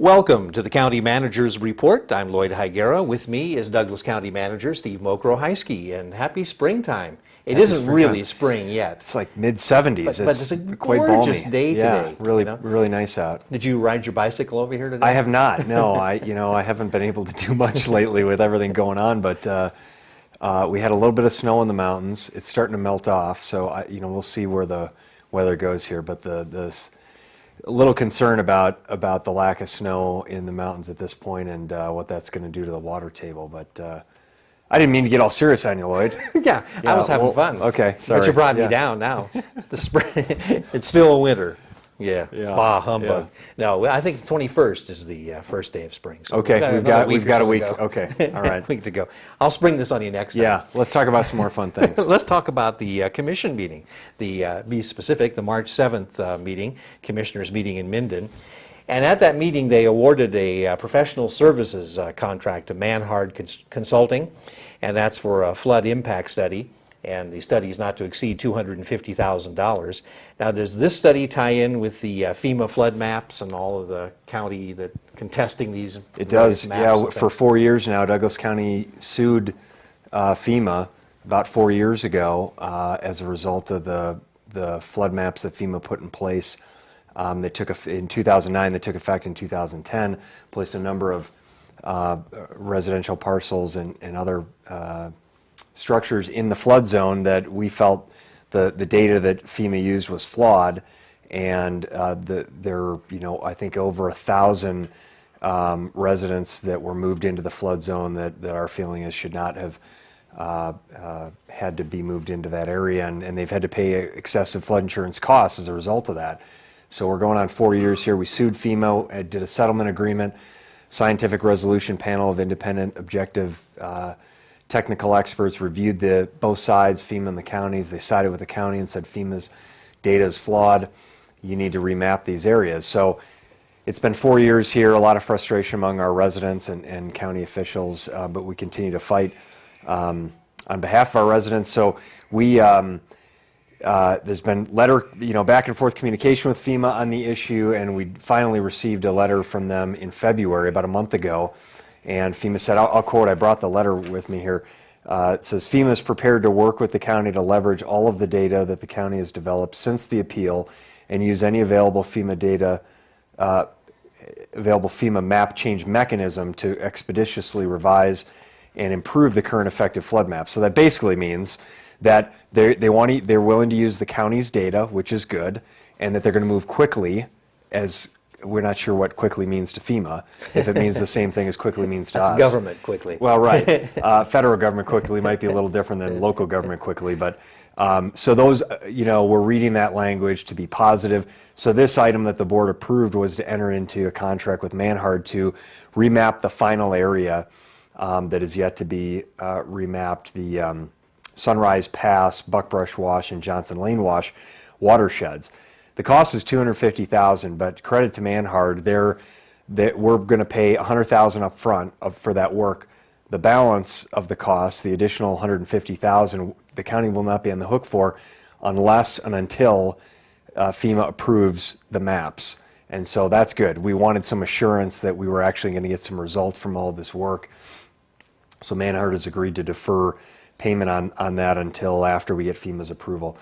Welcome to the County Manager's Report. I'm Lloyd Higuera. With me is Douglas County Manager Steve Mokro-Heisky, and happy springtime. It isn't really spring yet. It's like mid-70s. But it's a quite gorgeous balmy. day today. Really, really nice out. Did you ride your bicycle over here today? I have not. No, I haven't been able to do much lately with everything going on. But we had a little bit of snow in the mountains. It's starting to melt off, so we'll see where the weather goes here. But a little concern about the lack of snow in the mountains at this point and what that's going to do to the water table. But I didn't mean to get all serious on you, Lloyd. yeah, I was having fun. Okay, sorry. But you brought me down now. The spring, it's still winter. Yeah. Bah, humbug. Yeah. No, I think 21st is the first day of spring. So okay, we've got a week. Okay, all right. A week to go. I'll spring this on you next time. Yeah, let's talk about some more fun things. Let's talk about the commission meeting. Be specific, the March 7th meeting, commissioners meeting in Minden. And at that meeting, they awarded a professional services contract to Manhard Consulting, and that's for a flood impact study. And the study is not to exceed $250,000. Now, does this study tie in with the FEMA flood maps and all of the county that contesting these? It does. Yeah, for 4 years now, Douglas County sued FEMA about 4 years ago as a result of the flood maps that FEMA put in place. They took in 2009. They took effect in 2010. Placed a number of residential parcels and other structures in the flood zone that we felt the data that FEMA used was flawed, and there are, I think over 1,000 residents that were moved into the flood zone that our feeling is should not have had to be moved into that area, and they've had to pay excessive flood insurance costs as a result of that. So we're going on 4 years here. We sued FEMA, did a settlement agreement, scientific resolution panel of independent, objective technical experts reviewed both sides, FEMA and the counties. They sided with the county and said FEMA's data is flawed. You need to remap these areas. So it's been 4 years here, a lot of frustration among our residents and county officials, but we continue to fight on behalf of our residents. So we there's been back and forth communication with FEMA on the issue, and we finally received a letter from them in February, about a month ago. And FEMA said, I'll quote, I brought the letter with me here. It says, FEMA is prepared to work with the county to leverage all of the data that the county has developed since the appeal and use any available FEMA data, available FEMA map change mechanism to expeditiously revise and improve the current effective flood map. So that basically means that they're willing to use the county's data, which is good, and that they're going to move quickly. As we're not sure what quickly means to FEMA, if it means the same thing as quickly means to us. That's government quickly. Well, right. Federal government quickly might be a little different than local government quickly, but so those, we're reading that language to be positive. So this item that the board approved was to enter into a contract with Manhard to remap the final area that is yet to be remapped, the Sunrise Pass, Buckbrush Wash, and Johnson Lane Wash watersheds. The cost is $250,000, but credit to Manhard, we're going to pay $100,000 up front for that work. The balance of the cost, the additional $150,000, the county will not be on the hook for unless and until FEMA approves the maps. And so that's good. We wanted some assurance that we were actually going to get some results from all of this work. So Manhard has agreed to defer payment on that until after we get FEMA's approval.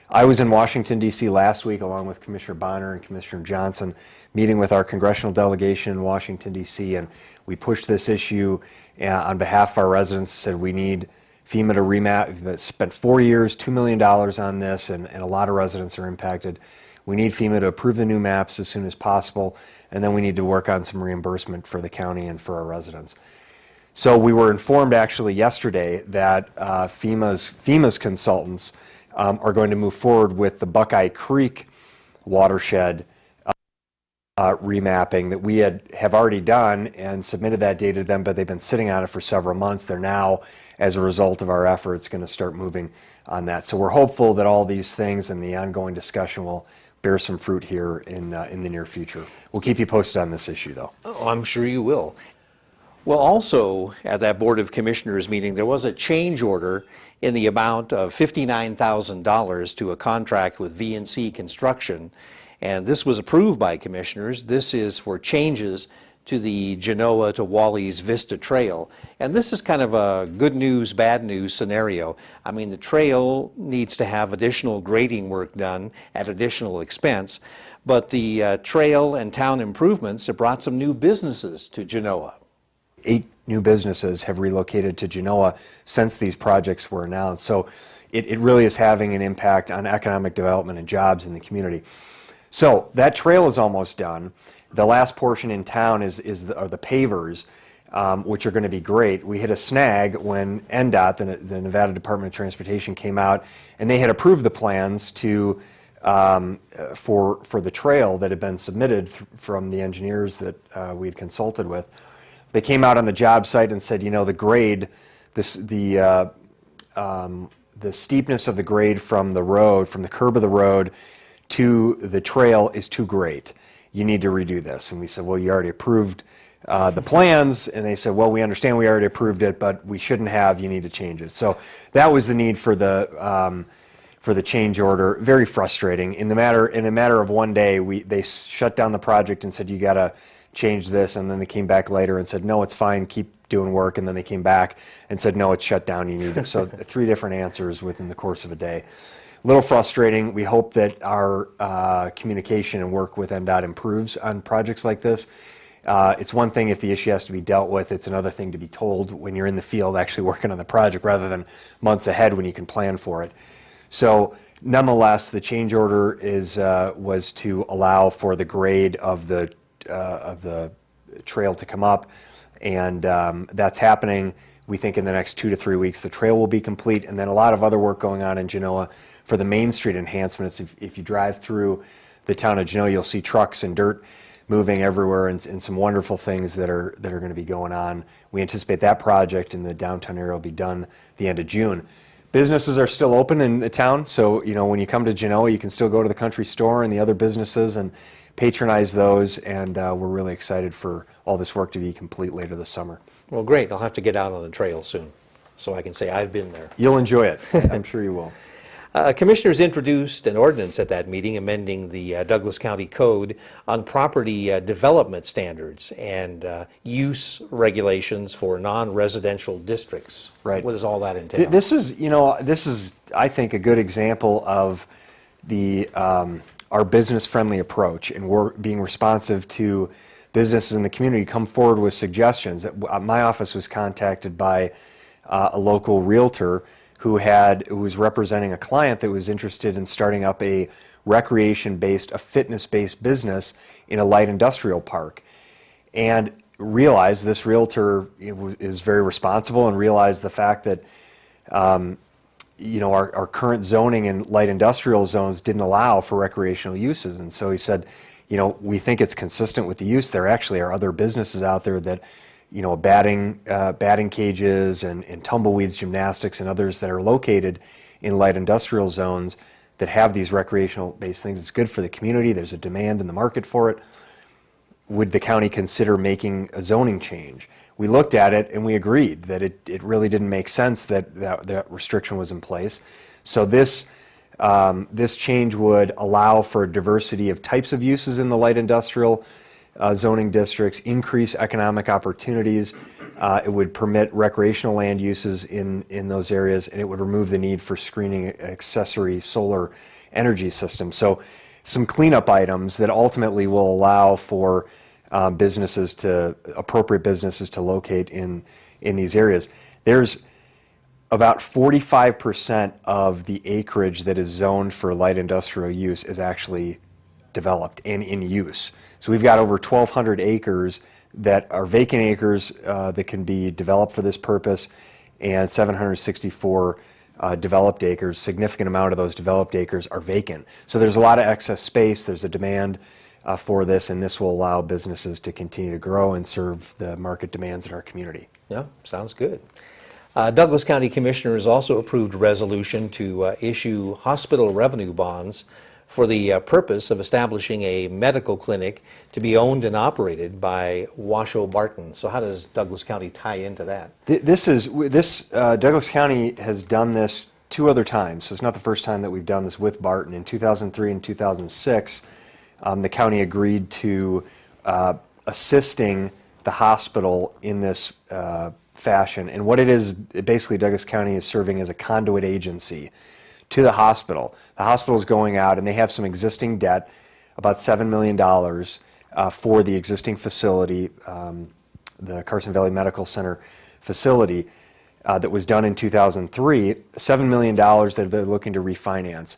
I was in Washington, D.C. last week along with Commissioner Bonner and Commissioner Johnson, meeting with our congressional delegation in Washington, D.C., and we pushed this issue on behalf of our residents, said we need FEMA to remap. We've spent 4 years, $2 million on this, and a lot of residents are impacted. We need FEMA to approve the new maps as soon as possible, and then we need to work on some reimbursement for the county and for our residents. So we were informed actually yesterday that FEMA's consultants are going to move forward with the Buckeye Creek watershed remapping that we have already done and submitted that data to them, but they've been sitting on it for several months. They're now, as a result of our efforts, going to start moving on that. So we're hopeful that all these things and the ongoing discussion will bear some fruit here in the near future. We'll keep you posted on this issue, though. Oh, I'm sure you will. Well, also at that Board of Commissioners meeting, there was a change order in the amount of $59,000 to a contract with VNC Construction, and this was approved by commissioners. This is for changes to the Genoa to Wally's Vista Trail. And this is kind of a good news, bad news scenario. I mean, the trail needs to have additional grading work done at additional expense, but the trail and town improvements have brought some new businesses to Genoa. 8 new businesses have relocated to Genoa since these projects were announced. So it really is having an impact on economic development and jobs in the community. So that trail is almost done. The last portion in town are the pavers, which are going to be great. We hit a snag when NDOT, the Nevada Department of Transportation, came out, and they had approved the plans to for the trail that had been submitted from the engineers that we had consulted with. They came out on the job site and said, you know, the grade, the steepness of the grade from the road, from the curb of the road to the trail is too great. You need to redo this. And we said, well, you already approved the plans. And they said, well, we understand we already approved it, but we shouldn't have. You need to change it. So that was the need for the change order. Very frustrating. In a matter of one day, they shut down the project and said, you got to change this. And then they came back later and said, no, it's fine. Keep doing work. And then they came back and said, no, it's shut down. You need it. So 3 different answers within the course of a day. A little frustrating. We hope that our communication and work with NDOT improves on projects like this. It's one thing if the issue has to be dealt with. It's another thing to be told when you're in the field actually working on the project rather than months ahead when you can plan for it. So nonetheless, the change order was to allow for the grade of the trail to come up, and that's happening. We think in the next 2 to 3 weeks the trail will be complete, and then a lot of other work going on in Genoa for the Main Street enhancements. If you drive through the town of Genoa, you'll see trucks and dirt moving everywhere, and some wonderful things that are going to be going on. We anticipate that project in the downtown area will be done the end of June. Businesses are still open in the town, so you know when you come to Genoa, you can still go to the country store and the other businesses and patronize those, and we're really excited for all this work to be complete later this summer. Well, great. I'll have to get out on the trail soon so I can say I've been there. You'll enjoy it. I'm sure you will. Commissioners introduced an ordinance at that meeting amending the Douglas County Code on property development standards and use regulations for non-residential districts. Right. What does all that entail? This is, I think, a good example of the our business-friendly approach, and we're being responsive to businesses in the community come forward with suggestions. My office was contacted by a local realtor who was representing a client that was interested in starting up a recreation-based, a fitness-based business in a light industrial park, and realized this realtor is very responsible and realized the fact that our current zoning in light industrial zones didn't allow for recreational uses. And so he said, we think it's consistent with the use. There actually are other businesses out there that, batting cages and tumbleweeds gymnastics and others that are located in light industrial zones that have these recreational based things. It's good for the community. There's a demand in the market for it. Would the county consider making a zoning change? We looked at it and we agreed that it really didn't make sense that restriction was in place. So this change would allow for a diversity of types of uses in the light industrial zoning districts, increase economic opportunities. It would permit recreational land uses in those areas, and it would remove the need for screening accessory solar energy systems. So some cleanup items that ultimately will allow for appropriate businesses to locate in these areas. There's about 45% of the acreage that is zoned for light industrial use is actually developed and in use. So we've got over 1,200 acres that are vacant acres that can be developed for this purpose, and 764 developed acres. Significant amount of those developed acres are vacant. So there's a lot of excess space. There's a demand for this, and this will allow businesses to continue to grow and serve the market demands in our community. Yeah, sounds good. Douglas County Commissioners also approved a resolution to issue hospital revenue bonds for the purpose of establishing a medical clinic to be owned and operated by Washoe Barton. So how does Douglas County tie into that? Douglas County has done this 2 other times, so it's not the first time that we've done this with Barton. In 2003 and 2006, the county agreed to assisting the hospital in this fashion. And what it is, basically Douglas County is serving as a conduit agency to the hospital. The hospital is going out and they have some existing debt, about $7 million for the existing facility, the Carson Valley Medical Center facility that was done in 2003, $7 million that they're looking to refinance.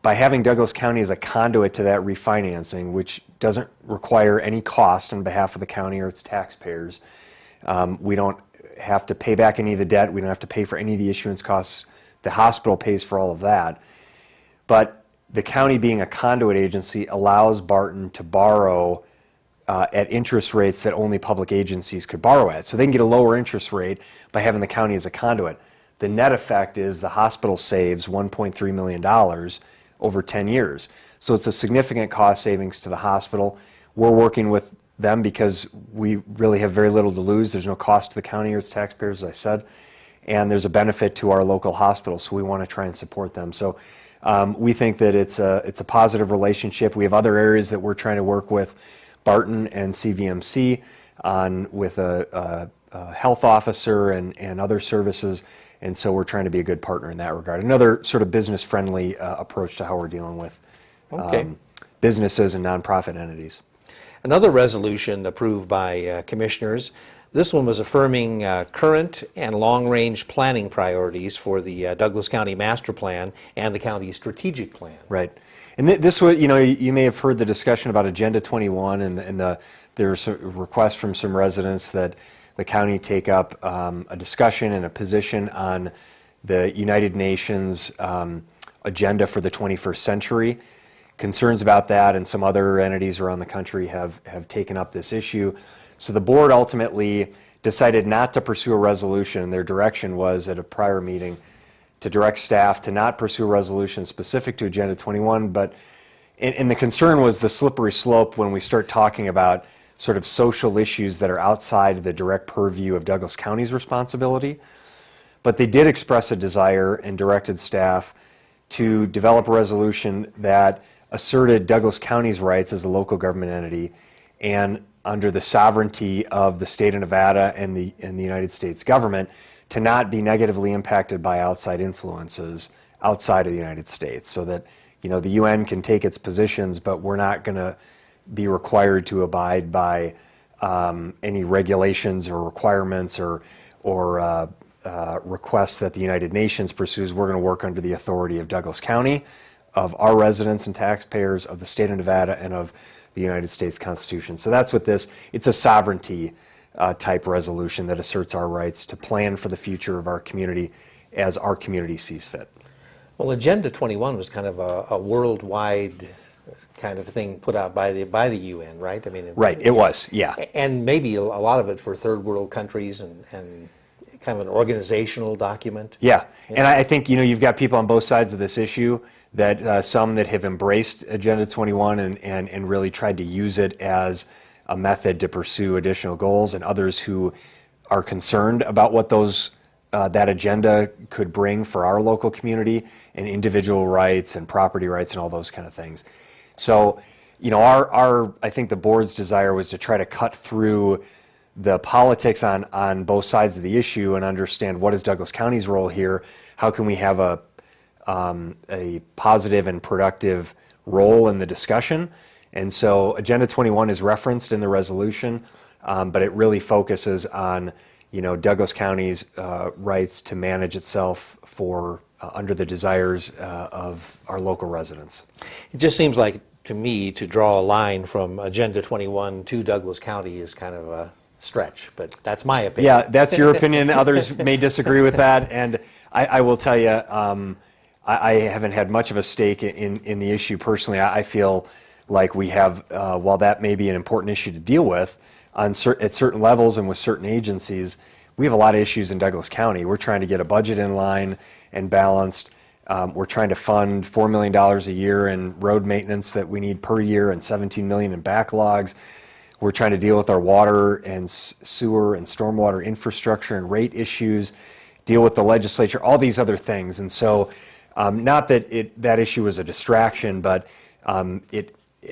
By having Douglas County as a conduit to that refinancing, which doesn't require any cost on behalf of the county or its taxpayers, we don't have to pay back any of the debt, we don't have to pay for any of the issuance costs, the hospital pays for all of that. But the county being a conduit agency allows Barton to borrow at interest rates that only public agencies could borrow at. So they can get a lower interest rate by having the county as a conduit. The net effect is the hospital saves $1.3 million over 10 years. So it's a significant cost savings to the hospital. We're working with them because we really have very little to lose. There's no cost to the county or its taxpayers, as I said, and there's a benefit to our local hospitals, so we want to try and support them. So we think that it's a positive relationship. We have other areas that we're trying to work with Barton and CVMC on with a health officer and other services, and so we're trying to be a good partner in that regard. Another sort of business-friendly approach to how we're dealing with businesses and nonprofit entities. Another resolution approved by commissioners, this one was affirming current and long-range planning priorities for the Douglas County Master Plan and the county's strategic plan. Right. And this was, you may have heard the discussion about Agenda 21 and there's a request from some residents that the county take up a discussion and a position on the United Nations agenda for the 21st century. Concerns about that and some other entities around the country have taken up this issue. So the board ultimately decided not to pursue a resolution. Their direction was at a prior meeting to direct staff to not pursue a resolution specific to Agenda 21, and the concern was the slippery slope when we start talking about sort of social issues that are outside the direct purview of Douglas County's responsibility. But they did express a desire and directed staff to develop a resolution that asserted Douglas County's rights as a local government entity and under the sovereignty of the state of Nevada and the United States government to not be negatively impacted by outside influences outside of the United States, so that the UN can take its positions, but we're not going to be required to abide by any regulations or requirements or requests that the United Nations pursues. We're going to work under the authority of Douglas County, of our residents and taxpayers, of the state of Nevada, and of the United States Constitution. So that's what it's a sovereignty type resolution that asserts our rights to plan for the future of our community as our community sees fit. Well, Agenda 21 was kind of a worldwide kind of thing put out by the UN, right? I mean, right, it was, yeah. And maybe a lot of it for third world countries and kind of an organizational document. Yeah, and I think you've got people on both sides of this issue, that some that have embraced Agenda 21 and really tried to use it as a method to pursue additional goals, and others who are concerned about what that agenda could bring for our local community and individual rights and property rights and all those kind of things. So, I think the board's desire was to try to cut through the politics on both sides of the issue and understand what is Douglas County's role here, how can we have a positive and productive role in the discussion. And so Agenda 21 is referenced in the resolution, but it really focuses on Douglas County's rights to manage itself for under the desires of our local residents. It just seems like, to me, to draw a line from Agenda 21 to Douglas County is kind of a stretch, but that's my opinion. Yeah, that's your opinion. Others may disagree with that, and I will tell you, I haven't had much of a stake in the issue personally. I feel like we have, while that may be an important issue to deal with, at certain levels and with certain agencies, we have a lot of issues in Douglas County. We're trying to get a budget in line and balanced. We're trying to fund $4 million a year in road maintenance that we need per year and $17 million in backlogs. We're trying to deal with our water and sewer and stormwater infrastructure and rate issues, deal with the legislature, all these other things. And so not that that issue was a distraction, but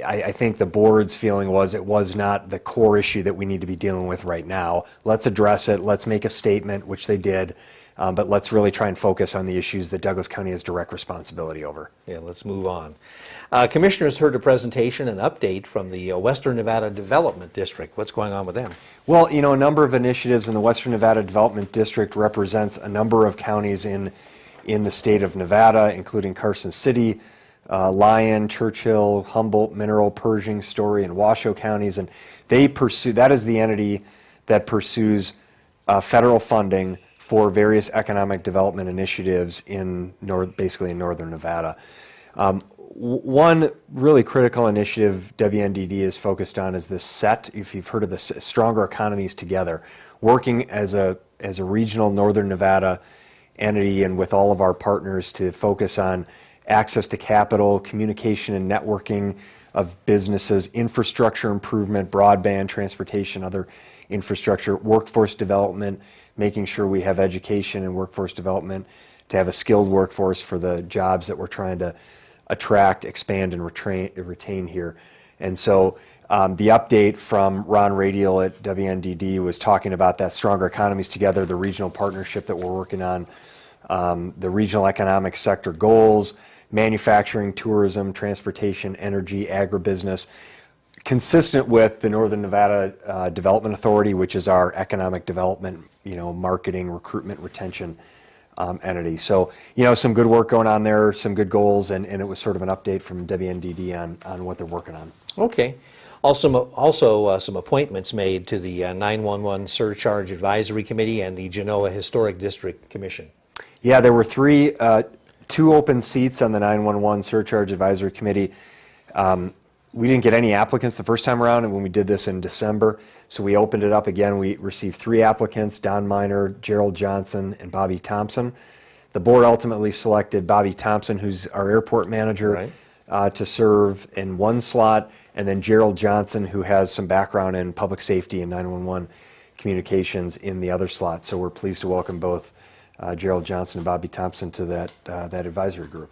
I think the board's feeling was it was not the core issue that we need to be dealing with right now. Let's address it. Let's make a statement, which they did. But let's really try and focus on the issues that Douglas County has direct responsibility over. Yeah, let's move on. Commissioners heard a presentation and update from the Western Nevada Development District. What's going on with them? Well, you know, a number of initiatives in the Western Nevada Development District represents a number of counties in the state of Nevada, including Carson City, Lyon, Churchill, Humboldt, Mineral, Pershing, Story, and Washoe counties. And they pursue, that is the entity that pursues federal funding for various economic development initiatives basically in northern Nevada. One really critical initiative WNDD is focused on is this SET, if you've heard of this, Stronger Economies Together, working as a regional northern Nevada entity and with all of our partners to focus on access to capital, communication and networking of businesses, infrastructure improvement, broadband, transportation, other infrastructure, workforce development, making sure we have education and workforce development to have a skilled workforce for the jobs that we're trying to attract, expand, and retain here. And so the update from Ron Radial at WNDD was talking about that Stronger Economies Together, the regional partnership that we're working on, the regional economic sector goals, manufacturing, tourism, transportation, energy, agribusiness, consistent with the Northern Nevada Development Authority, which is our economic development, marketing, recruitment, retention entity. So, some good work going on there, some good goals, and it was sort of an update from WNDD on what they're working on. Okay. Also, some appointments made to the 911 Surcharge Advisory Committee and the Genoa Historic District Commission. Yeah, there were two open seats on the 911 Surcharge Advisory Committee. We didn't get any applicants the first time around, and when we did this in December, so we opened it up again. We received 3 applicants, Don Miner, Gerald Johnson, and Bobby Thompson. The board ultimately selected Bobby Thompson, who's our airport manager, right, to serve in one slot, and then Gerald Johnson, who has some background in public safety and 911 communications, in the other slot. So we're pleased to welcome both Gerald Johnson and Bobby Thompson to that advisory group.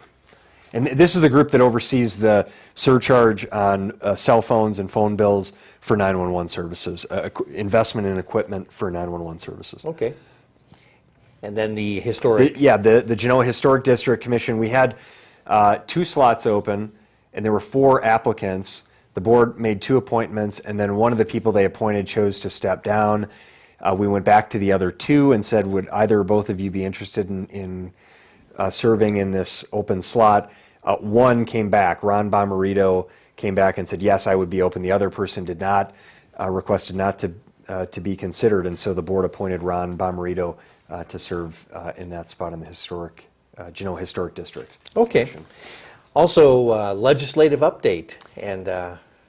And this is the group that oversees the surcharge on cell phones and phone bills for 911 services, investment in equipment for 911 services. Okay. And then the historic... The Genoa Historic District Commission, we had 2 slots open, and there were 4 applicants. The board made 2 appointments, and then one of the people they appointed chose to step down. We went back to the other 2 and said, would either or both of you be interested in serving in this open slot? One came back. Ron Bomarito came back and said, yes, I would be open. The other person did not, requested not to be considered, and so the board appointed Ron Bomarito to serve in that spot in the Genoa Historic District. Okay. Also, legislative update. And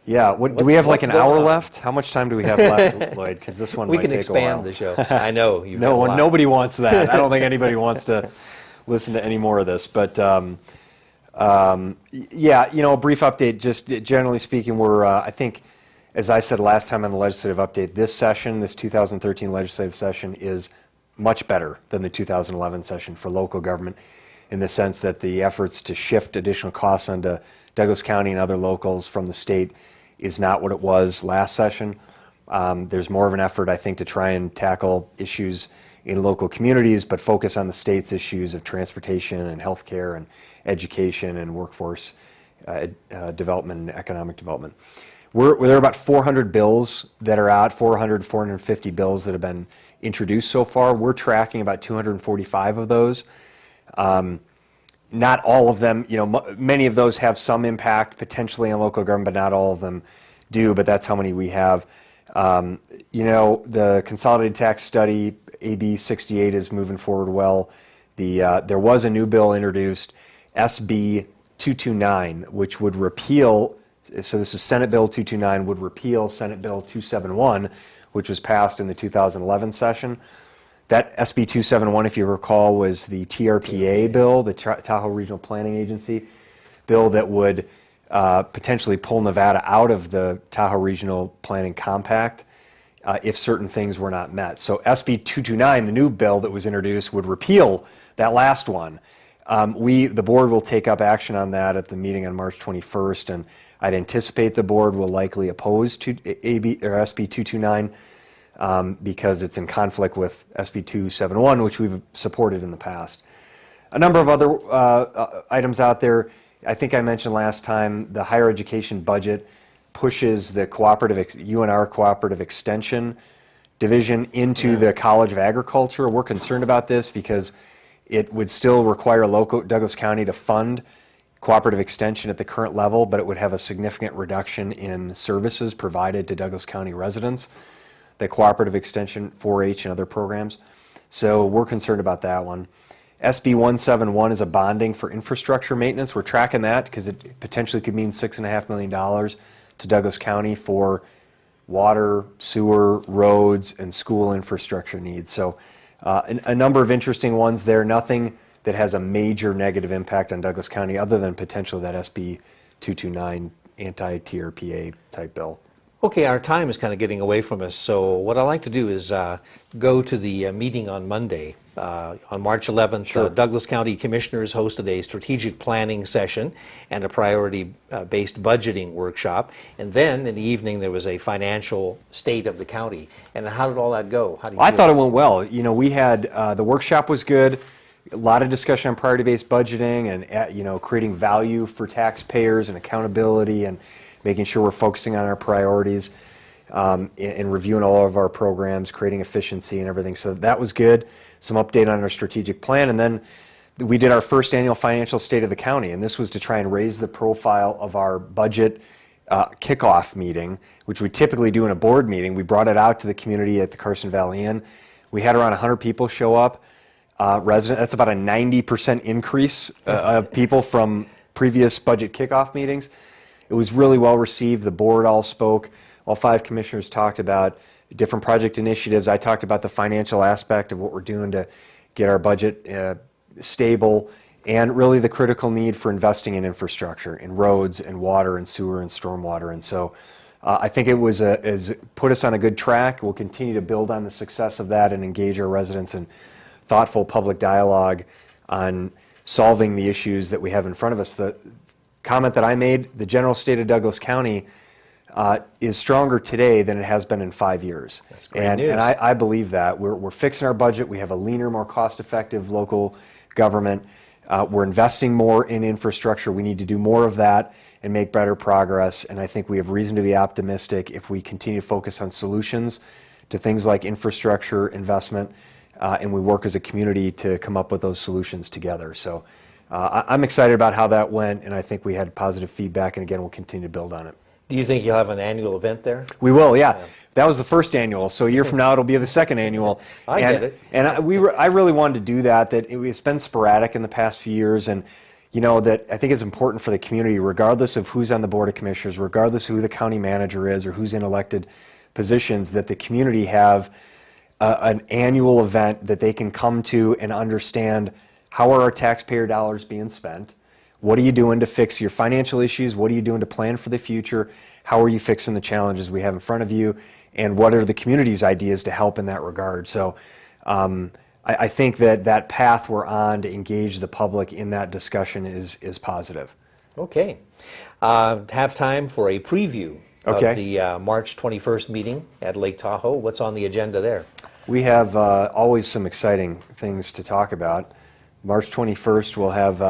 yeah, do we have like an hour left? How much time do we have left, Lloyd? Because this one might take a while. We can expand the show. I know. Nobody wants that. I don't think anybody wants to listen to any more of this. But yeah, a brief update. Just generally speaking, we're I think, as I said last time on the legislative update, this 2013 legislative session is much better than the 2011 session for local government, in the sense that the efforts to shift additional costs onto Douglas County and other locals from the state is not what it was last session. There's more of an effort, I think, to try and tackle issues in local communities, but focus on the state's issues of transportation and healthcare and education and workforce development and economic development. There are about 400 bills that are out, 450 bills that have been introduced so far. We're tracking about 245 of those. Not all of them, many of those have some impact potentially on local government, but not all of them do, but that's how many we have. The Consolidated Tax Study, AB 68, is moving forward well. There was a new bill introduced, SB 229, which would repeal, so this is Senate Bill 229, would repeal Senate Bill 271, which was passed in the 2011 session. That SB 271, if you recall, was the TRPA bill, the Tahoe Regional Planning Agency bill, that would potentially pull Nevada out of the Tahoe Regional Planning Compact if certain things were not met. So SB 229, the new bill that was introduced, would repeal that last one. The board will take up action on that at the meeting on March 21st, and I'd anticipate the board will likely oppose to AB or SB 229 because it's in conflict with SB 271, which we've supported in the past. A number of other items out there. I think I mentioned last time the higher education budget pushes the UNR cooperative extension division into the College of Agriculture. We're concerned about this because it would still require Douglas County to fund cooperative extension at the current level, but it would have a significant reduction in services provided to Douglas County residents, the cooperative extension, 4-H and other programs. So we're concerned about that one. SB 171 is a bonding for infrastructure maintenance. We're tracking that because it potentially could mean $6.5 million to Douglas County for water, sewer, roads, and school infrastructure needs. So a number of interesting ones there. Nothing that has a major negative impact on Douglas County other than potentially that SB 229 anti-TRPA type bill. Okay, our time is kind of getting away from us, so what I'd like to do is go to the meeting on Monday. On March 11th, Sure. Douglas County Commissioners hosted a strategic planning session and a priority-based budgeting workshop. And then in the evening, there was a financial state of the county. And how did all that go? How do you I feel? thought it went well. You know, we had, the workshop was good, a lot of discussion on priority-based budgeting and, creating value for taxpayers and accountability and making sure we're focusing on our priorities and reviewing all of our programs, creating efficiency and everything. So that was good. Some update on our strategic plan. And then we did our first annual financial state of the county. And this was to try and raise the profile of our budget kickoff meeting, which we typically do in a board meeting. We brought it out to the community at the Carson Valley Inn. We had around 100 people show up. That's about a 90% increase of people from previous budget kickoff meetings. It was really well received. The board all spoke. All 5 commissioners talked about different project initiatives. I talked about the financial aspect of what we're doing to get our budget stable and really the critical need for investing in infrastructure, in roads and water and sewer and stormwater. And so I think it was put us on a good track. We'll continue to build on the success of that and engage our residents in thoughtful public dialogue on solving the issues that we have in front of us. The comment that I made, the general state of Douglas County is stronger today than it has been in 5 years. That's great news. And I believe that. We're fixing our budget. We have a leaner, more cost-effective local government. We're investing more in infrastructure. We need to do more of that and make better progress. And I think we have reason to be optimistic if we continue to focus on solutions to things like infrastructure investment, and we work as a community to come up with those solutions together. So I'm excited about how that went, and I think we had positive feedback, and again, we'll continue to build on it. Do you think you'll have an annual event there? We will, yeah. That was the first annual, so a year from now it'll be the second annual. Get it. And I really wanted to do that. It's been sporadic in the past few years, and that I think it's important for the community, regardless of who's on the Board of Commissioners, regardless of who the county manager is or who's in elected positions, that the community have an annual event that they can come to and understand how are our taxpayer dollars being spent. What are you doing to fix your financial issues? What are you doing to plan for the future? How are you fixing the challenges we have in front of you? And what are the community's ideas to help in that regard? So I think that path we're on to engage the public in that discussion is positive. Okay. Have time for a preview of the March 21st meeting at Lake Tahoe. What's on the agenda there? We have always some exciting things to talk about. March 21st, we'll have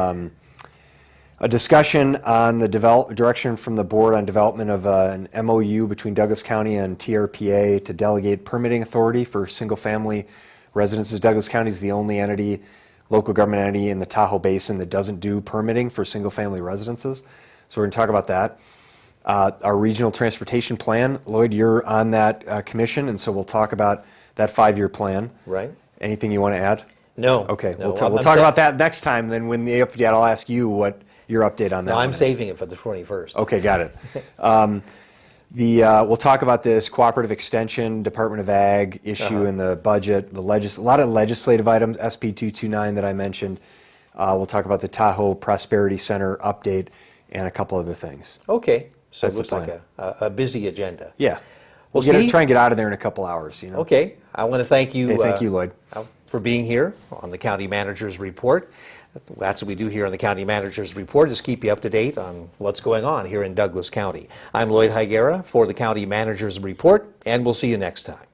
a discussion on the direction from the board on development of an MOU between Douglas County and TRPA to delegate permitting authority for single-family residences. Douglas County is the only local government entity in the Tahoe Basin that doesn't do permitting for single-family residences. So we're going to talk about that. Our regional transportation plan, Lloyd, you're on that commission, and so we'll talk about that 5-year plan. Right. Anything you want to add? No. Okay, no, we'll talk about that next time. Then when the update, I'll ask you what your update on that. No, I'm one is. saving it for the 21st. Okay, got it. We'll talk about this cooperative extension, Department of Ag issue in the budget, a lot of legislative items, SB 229 that I mentioned. We'll talk about the Tahoe Prosperity Center update and a couple other things. Okay, so That's it looks the like a busy agenda. Yeah. Well, We'll try and get out of there in a couple hours. Okay, I want to thank you. Hey, thank you, Lloyd. For being here on the County Manager's Report. That's what we do here on the County Manager's Report, is keep you up to date on what's going on here in Douglas County. I'm Lloyd Higuera for the County Manager's Report, and we'll see you next time.